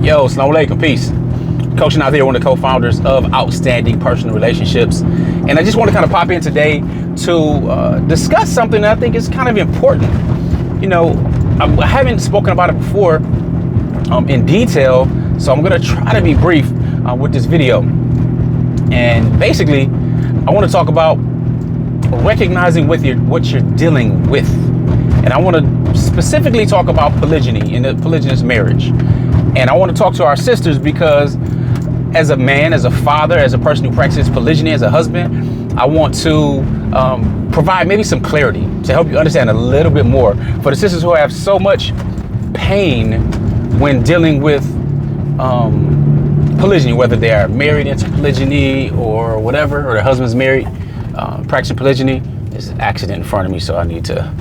Yo, Assalamu alaikum, peace. Coach Nazir, one of the co-founders of Outstanding Personal Relationships. And I just want to kind of pop in today to discuss something that I think is kind of important. You know, I haven't spoken about it before in detail, so I'm going to try to be brief with this video. And basically, I want to talk about recognizing what you're dealing with. And I want to specifically talk about polygyny in a polygynous marriage. And I want to talk to our sisters because as a man, as a father, as a person who practices polygyny, as a husband, I want to provide maybe some clarity to help you understand a little bit more for the sisters who have so much pain when dealing with polygyny, whether they are married into polygyny or whatever, or their husband's married, practicing polygyny. There's an accident in front of me, so I need to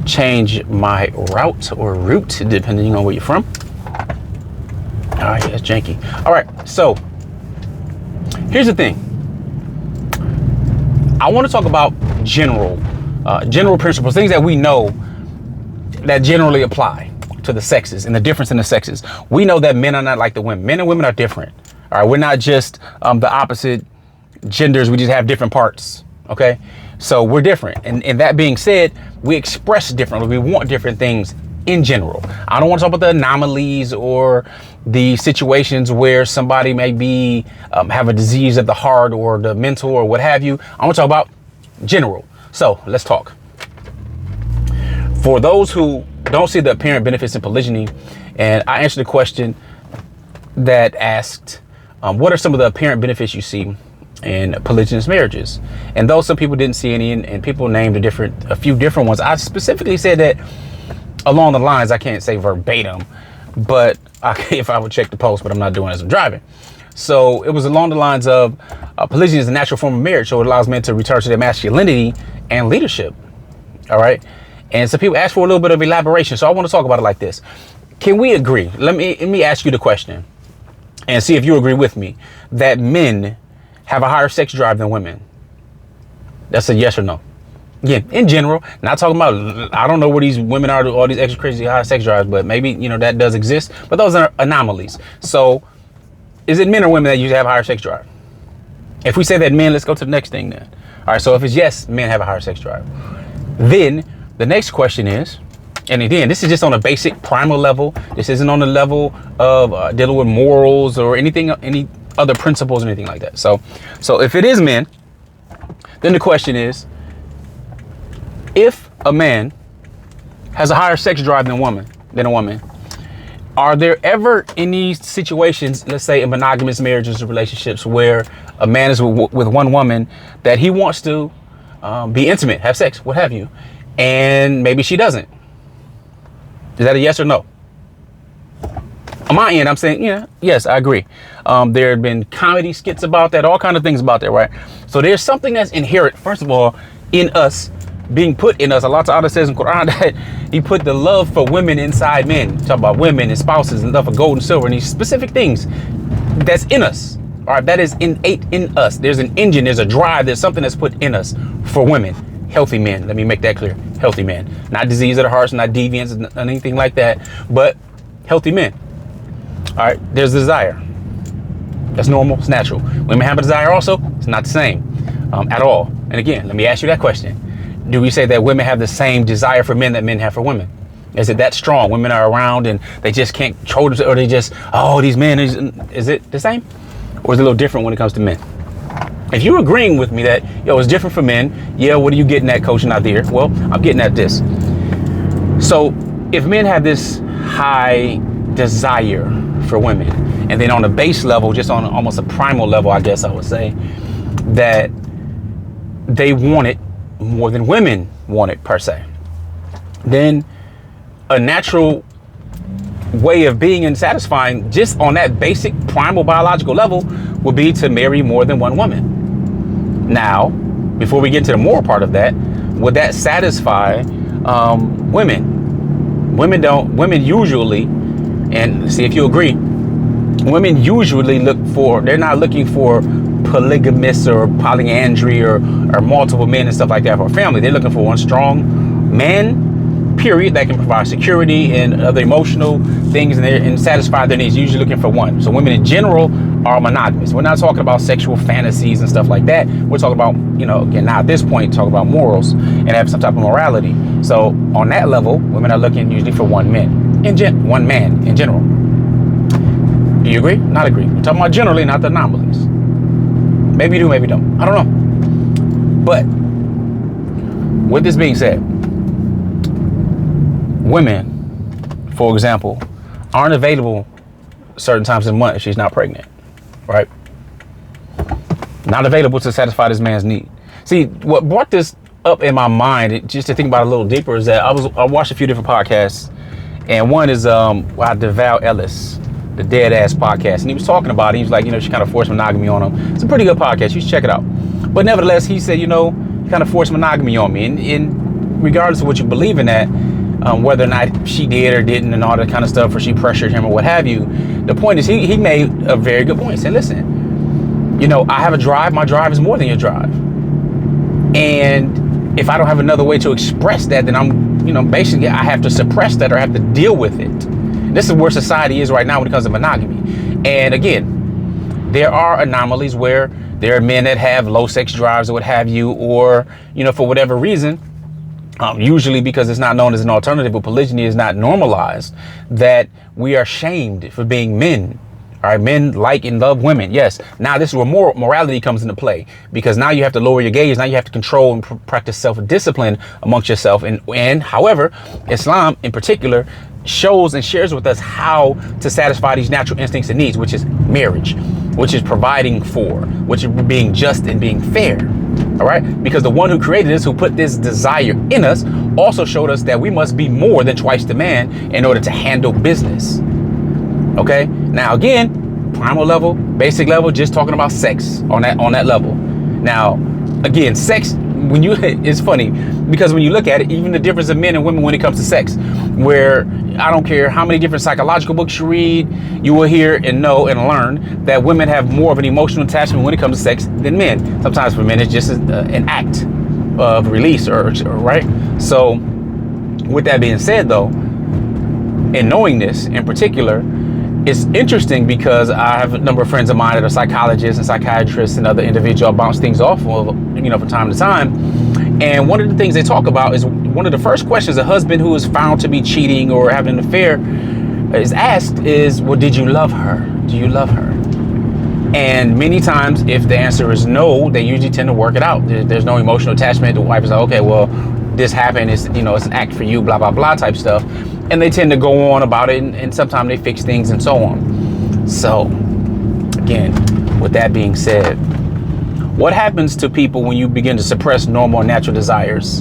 change my route depending on where you're from. All right, that's janky. All right, so here's the thing. I want to talk about general principles, things that we know that generally apply to the sexes and the difference in the sexes. We know that men are not like the women. Men and women are different. All right, we're not just the opposite genders. We just have different parts. Okay, so we're different. And that being said, we express differently. We want different things in general. I don't want to talk about the anomalies or the situations where somebody may be have a disease of the heart or the mental or what have you. I want to talk about general. So let's talk. For those who don't see the apparent benefits in polygyny, and I answered the question that asked, what are some of the apparent benefits you see in polygynous marriages? And though some people didn't see any, and people named a few different ones, I specifically said that along the lines, I can't say verbatim, but if I would check the post, but I'm not doing it as I'm driving. So it was along the lines of polygyny is a natural form of marriage, so it allows men to return to their masculinity and leadership. All right. And so people ask for a little bit of elaboration. So I want to talk about it like this. Can we agree? Let me ask you the question and see if you agree with me that men have a higher sex drive than women. That's a yes or no. Again, in general, not talking about, I don't know where these women are, all these extra crazy high sex drives, but maybe, you know, that does exist, but those are anomalies. So is it men or women that usually have a higher sex drive? If we say that men, let's go to the next thing then. All right, so if it's yes, men have a higher sex drive. Then the next question is, and again, this is just on a basic primal level. This isn't on the level of dealing with morals or anything, any other principles or anything like that. So if it is men, then the question is, if a man has a higher sex drive than a woman, are there ever any situations, let's say in monogamous marriages or relationships, where a man is with one woman that he wants to be intimate, have sex, what have you, and maybe she doesn't? Is that a yes or no? On my end, I'm saying, yeah, yes, I agree. There have been comedy skits about that, all kinds of things about that, right? So there's something that's inherent, first of all, in us, being put in us. Allah Ta'ala says in Quran that he put the love for women inside men. Talk about women and spouses and love for gold and silver and these specific things that's in us. All right, that is innate in us. There's an engine, there's a drive, there's something that's put in us for women. Healthy men, let me make that clear. Healthy men, not disease of the hearts, not deviance, anything like that, but healthy men. All right, there's desire. That's normal, it's natural. Women have a desire also, it's not the same at all. And again, let me ask you that question. Do we say that women have the same desire for men that men have for women? Is it that strong? Women are around and they just can't control themselves, or they just, oh, these men, is it the same? Or is it a little different when it comes to men? If you're agreeing with me that, yo, it's different for men, yeah, what are you getting at, Coach Nazir? Well, I'm getting at this. So if men have this high desire for women, and then on a base level, just on almost a primal level, I guess I would say, that they want it more than women want it per se, then a natural way of being and satisfying just on that basic primal biological level would be to marry more than one woman. Now, before we get to the moral part of that, would that satisfy women? Women usually, and see if you agree, women usually they're not looking for polygamous or polyandry or multiple men and stuff like that for a family. They're looking for one strong man, period, that can provide security and other emotional things and satisfy their needs, usually looking for one. So women in general are monogamous. We're not talking about sexual fantasies and stuff like that. We're talking about, again, now at this point, talking about morals and have some type of morality. So on that level, women are looking usually for one man in general. Do you agree? Not agree. We're talking about generally, not the anomalies. Maybe you do, maybe you don't. I don't know. But with this being said, women, for example, aren't available certain times in the month if she's not pregnant, right? Not available to satisfy this man's need. See, what brought this up in my mind, just to think about it a little deeper, is that I watched a few different podcasts, and one is DeVal Ellis, the Dead Ass podcast, and he was talking about it. He was like, she kind of forced monogamy on him. It's a pretty good podcast. You should check it out. But nevertheless, he said, he kind of forced monogamy on me, and regardless of what you believe in that, whether or not she did or didn't and all that kind of stuff, or she pressured him or what have you, the point is he made a very good point. He said, listen, I have a drive. My drive is more than your drive. And if I don't have another way to express that, then I'm, basically I have to suppress that or have to deal with it. This is where society is right now when it comes to monogamy. And again, there are anomalies where there are men that have low sex drives or what have you, or, for whatever reason, usually because it's not known as an alternative, but polygyny is not normalized, that we are shamed for being men. All right, men like and love women. Yes. Now this is where morality comes into play, because now you have to lower your gaze. Now you have to control and practice self-discipline amongst yourself. And however, Islam in particular shows and shares with us how to satisfy these natural instincts and needs, which is marriage, which is providing for, which is being just and being fair. All right, because the one who created us, who put this desire in us, also showed us that we must be more than twice the man in order to handle business. Okay, now again, primal level, basic level, just talking about sex on that level. Now, again, sex, it's funny because when you look at it, even the difference of men and women when it comes to sex, where I don't care how many different psychological books you read, you will hear and know and learn that women have more of an emotional attachment when it comes to sex than men. Sometimes for men, it's just an act of release or right. So with that being said, though, and knowing this in particular, it's interesting because I have a number of friends of mine that are psychologists and psychiatrists and other individuals I bounce things off of, from time to time. And one of the things they talk about is one of the first questions a husband who is found to be cheating or having an affair is asked is, well, did you love her? Do you love her? And many times, if the answer is no, they usually tend to work it out. There's no emotional attachment. The wife is like, okay, well, this happened. It's, it's an act for you, blah, blah, blah type stuff. And they tend to go on about it, and sometimes they fix things and so on. So, again, with that being said, what happens to people when you begin to suppress normal and natural desires?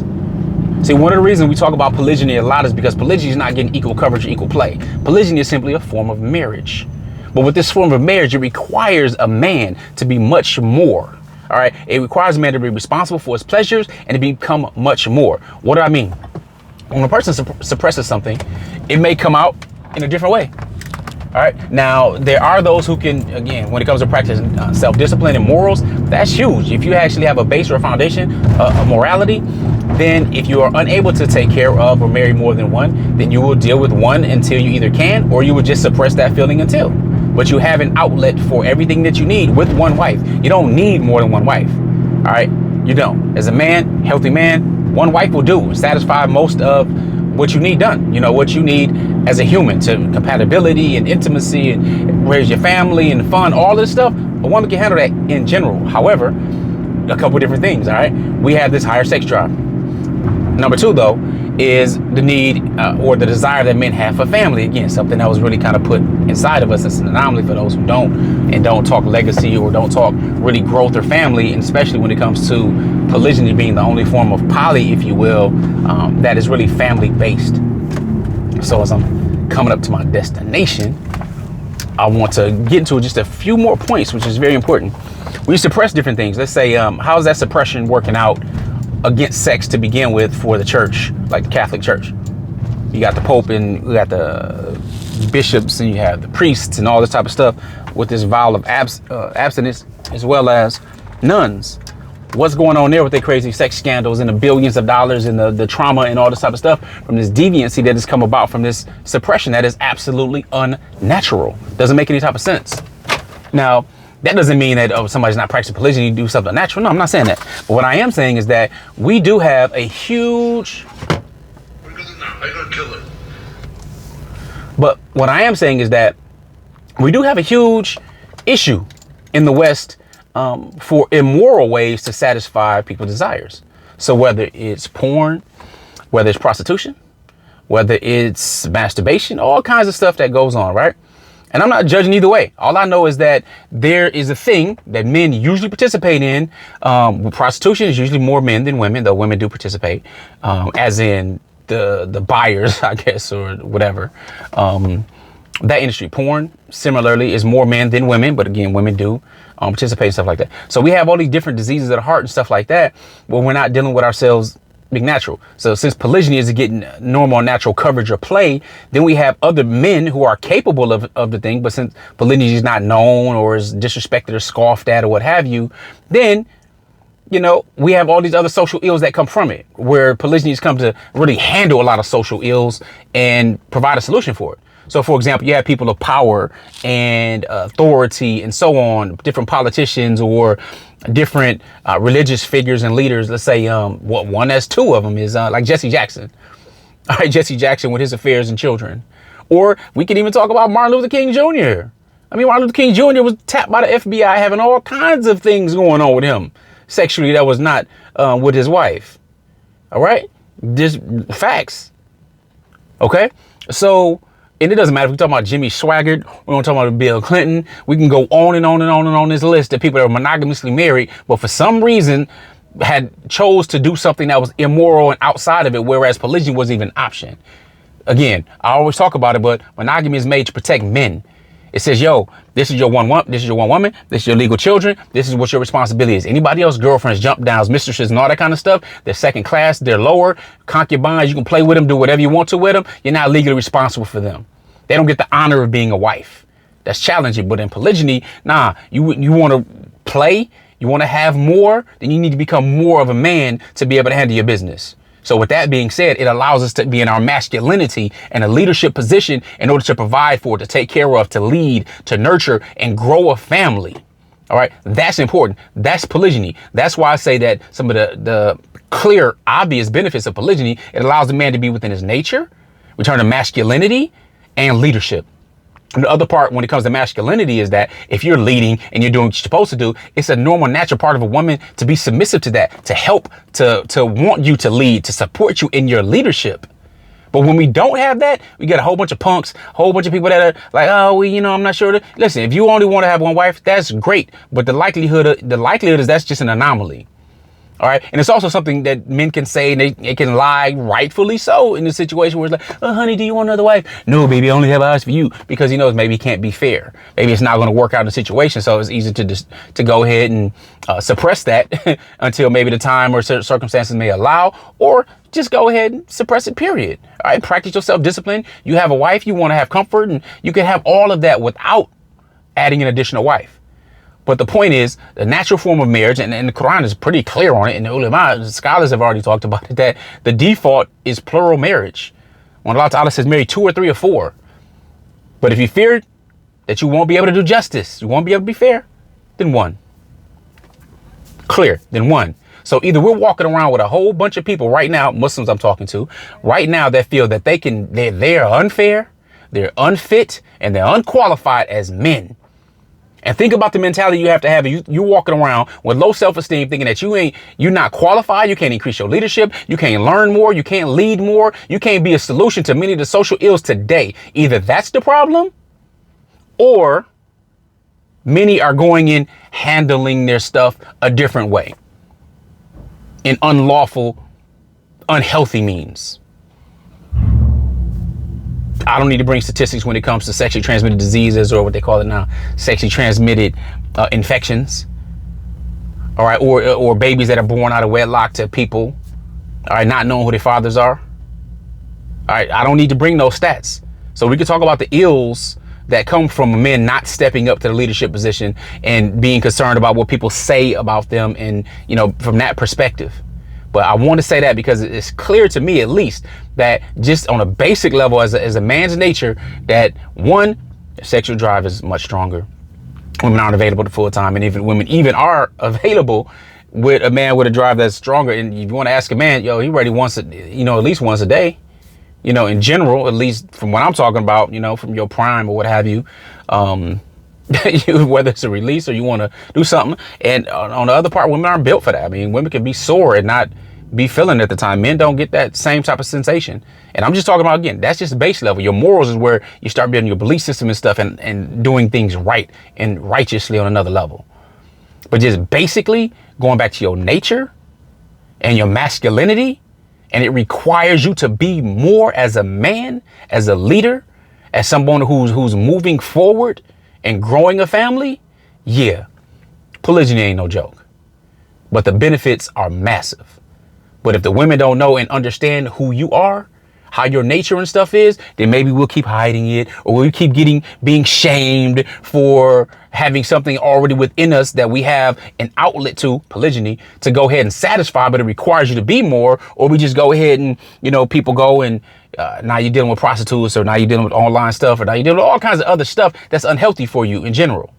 See, one of the reasons we talk about polygyny a lot is because polygyny is not getting equal coverage or equal play. Polygyny is simply a form of marriage. But with this form of marriage, it requires a man to be much more. All right. It requires a man to be responsible for his pleasures and to become much more. What do I mean? When a person suppresses something, it may come out in a different way. All right. Now, there are those who can, again, when it comes to practicing self-discipline and morals, that's huge. If you actually have a base or a foundation of morality, then if you are unable to take care of or marry more than one, then you will deal with one until you either can, or you will just suppress that feeling until. But you have an outlet for everything that you need with one wife. You don't need more than one wife. All right. You don't. As a man, healthy man, one wife will do, satisfy most of what you need done. What you need as a human, to compatibility and intimacy and raise your family and fun, all this stuff. A woman can handle that in general. However, a couple of different things. All right. We have this higher sex drive. Number two, though, is the need or the desire that men have for family. Again, something that was really kind of put inside of us. It's an anomaly for those who don't talk legacy or don't talk really growth or family, and especially when it comes to polygyny being the only form of poly, if you will, that is really family based. So as I'm coming up to my destination, I want to get into just a few more points, which is very important. We suppress different things. Let's say, how is that suppression working out against sex to begin with for the church, like the Catholic Church? You got the Pope and you got the bishops and you have the priests and all this type of stuff with this vow of abstinence, as well as nuns. What's going on there with their crazy sex scandals and the billions of dollars and the trauma and all this type of stuff from this deviancy that has come about from this suppression that is absolutely unnatural. Doesn't make any type of sense. Now, that doesn't mean that, oh, somebody's not practicing polygyny, do something unnatural. No, I'm not saying that. But what I am saying is that we do have a huge... But what I am saying is that we do have a huge issue in the West for immoral ways to satisfy people's desires. So whether it's porn, whether it's prostitution, whether it's masturbation, all kinds of stuff that goes on, right? And I'm not judging either way. All I know is that there is a thing that men usually participate in. Prostitution is usually more men than women, though women do participate, as in the buyers, I guess, or whatever. That industry. Porn, similarly, is more men than women, but again, women do participate in stuff like that. So we have all these different diseases of the heart and stuff like that, but we're not dealing with ourselves being natural. So since polygyny is getting normal and natural coverage or play, then we have other men who are capable of the thing, but since polygyny is not known or is disrespected or scoffed at or what have you, then you know, we have all these other social ills that come from it, where polygyny has come to really handle a lot of social ills and provide a solution for it. So, for example, you have people of power and authority and so on, different politicians or different religious figures and leaders. Let's say one that's two of them is like Jesse Jackson. All right, Jesse Jackson with his affairs and children. Or we can even talk about Martin Luther King Jr. I mean, Martin Luther King Jr. was tapped by the FBI having all kinds of things going on with him sexually that was not with his wife. All right, just facts. OK, so. And it doesn't matter if we talk about Jimmy Swaggart, we're going to talk about Bill Clinton. We can go on and on and on and on this list of people that are monogamously married, but for some reason had chose to do something that was immoral and outside of it, whereas polygyny wasn't even an option. Again, I always talk about it, but monogamy is made to protect men. It says, yo, this is your one woman, this is your legal children, this is what your responsibility is. Anybody else, girlfriends, jump downs, mistresses, and all that kind of stuff, they're second class, they're lower, concubines, you can play with them, do whatever you want to with them. You're not legally responsible for them. They don't get the honor of being a wife. That's challenging. But in polygyny, nah, you want to play, you want to have more, then you need to become more of a man to be able to handle your business. So with that being said, it allows us to be in our masculinity and a leadership position in order to provide for, to take care of, to lead, to nurture and grow a family. All right. That's important. That's polygyny. That's why I say that some of the clear, obvious benefits of polygyny, it allows the man to be within his nature, return to masculinity and leadership. And the other part when it comes to masculinity is that if you're leading and you're doing what you're supposed to do, it's a normal, natural part of a woman to be submissive to that, to help, to want you to lead, to support you in your leadership. But when we don't have that, we get a whole bunch of punks, a whole bunch of people that are like, oh, well, I'm not sure. Listen, if you only want to have one wife, that's great. But the likelihood is that's just an anomaly. All right. And it's also something that men can say, and they can lie, rightfully so, in a situation where it's like, oh, honey, do you want another wife? No, baby, I only have eyes for you, because he knows maybe he can't be fair. Maybe it's not going to work out in the situation. So it's easy to go ahead and suppress that until maybe the time or certain circumstances may allow, or just go ahead and suppress it, period. All right. Practice your self-discipline. You have a wife, you want to have comfort, and you can have all of that without adding an additional wife. But the point is, the natural form of marriage, and the Quran is pretty clear on it, and the ulama, scholars have already talked about it, that the default is plural marriage. When Allah Ta'ala says marry 2 or 3 or 4. But if you fear that you won't be able to do justice, you won't be able to be fair, then 1. Clear, then 1. So either we're walking around with a whole bunch of people right now, Muslims I'm talking to, right now that feel that they're unfair, they're unfit, and they're unqualified as men. And think about the mentality you have to have. You're walking around with low self-esteem, thinking that you're not qualified. You can't increase your leadership. You can't learn more. You can't lead more. You can't be a solution to many of the social ills today. Either that's the problem, or many are going in handling their stuff a different way, in unlawful, unhealthy means. I don't need to bring statistics when it comes to sexually transmitted diseases, or what they call it now, sexually transmitted infections. All right. Or babies that are born out of wedlock to people, all right, not knowing who their fathers are. All right. I don't need to bring those stats. So we can talk about the ills that come from men not stepping up to the leadership position and being concerned about what people say about them, and from that perspective. But I want to say that because it's clear to me, at least, that just on a basic level, as a man's nature, that one, sexual drive is much stronger. Women aren't available to full time, and even women are available with a man with a drive that's stronger. And you want to ask a man, he ready once, at least once a day. In general, at least from what I'm talking about, from your prime or what have you, whether it's a release or you want to do something. And on the other part, women aren't built for that. I mean, women can be sore and not be feeling at the time. Men don't get that same type of sensation. And I'm just talking about, again, that's just base level. Your morals is where you start building your belief system and stuff, and doing things right and righteously on another level. But just basically going back to your nature and your masculinity, and it requires you to be more as a man, as a leader, as someone who's moving forward and growing a family. Yeah, polygyny ain't no joke, but the benefits are massive. But if the women don't know and understand who you are, how your nature and stuff is, then maybe we'll keep hiding it, or we'll keep being shamed for having something already within us that we have an outlet to, polygyny, to go ahead and satisfy, but it requires you to be more. Or we just go ahead and, people go and now you're dealing with prostitutes, or now you're dealing with online stuff, or now you're dealing with all kinds of other stuff that's unhealthy for you in general.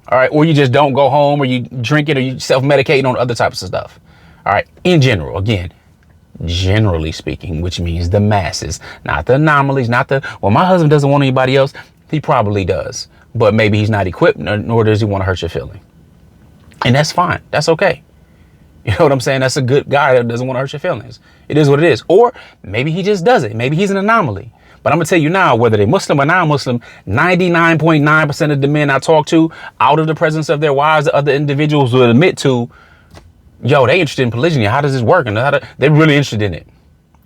All right. Or you just don't go home, or you drink it, or you self-medicating on other types of stuff. All right. In general, again, generally speaking, which means the masses, not the anomalies, well, my husband doesn't want anybody else. He probably does, but maybe he's not equipped, nor does he want to hurt your feeling. And that's fine. That's okay. You know what I'm saying? That's a good guy that doesn't want to hurt your feelings. It is what it is. Or maybe he just does it. Maybe he's an anomaly. But I'm going to tell you now, whether they're Muslim or non-Muslim, 99.9% of the men I talk to, out of the presence of their wives, the other individuals will admit to, they interested in polygyny. How does this work? And they're really interested in it.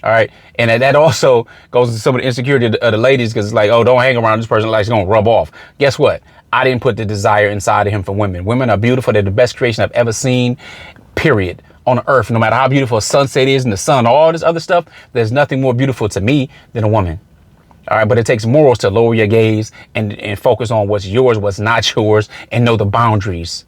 All right. And that also goes to some of the insecurity of the ladies, because it's like, don't hang around this person, like it's going to rub off. Guess what? I didn't put the desire inside of him for women. Women are beautiful. They're the best creation I've ever seen, period, on earth. No matter how beautiful a sunset is and the sun, all this other stuff, there's nothing more beautiful to me than a woman. All right. But it takes morals to lower your gaze and focus on what's yours, what's not yours, and know the boundaries.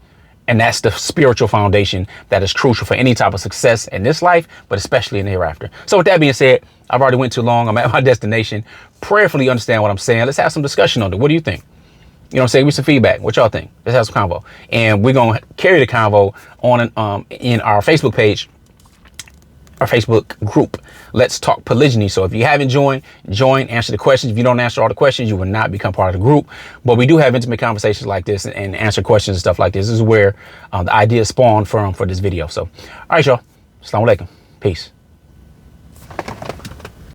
And that's the spiritual foundation that is crucial for any type of success in this life, but especially in the hereafter. So with that being said, I've already went too long. I'm at my destination. Prayerfully understand what I'm saying. Let's have some discussion on it. What do you think? You know what I'm saying? Give me some feedback. What y'all think? Let's have some convo. And we're going to carry the convo on in our Facebook page, our Facebook group. Let's Talk Polygyny. So if you haven't joined, answer the questions. If you don't answer all the questions, you will not become part of the group. But we do have intimate conversations like this and answer questions and stuff like this. This is where the idea spawned from for this video. So, all right, y'all. Assalamu alaikum. Peace.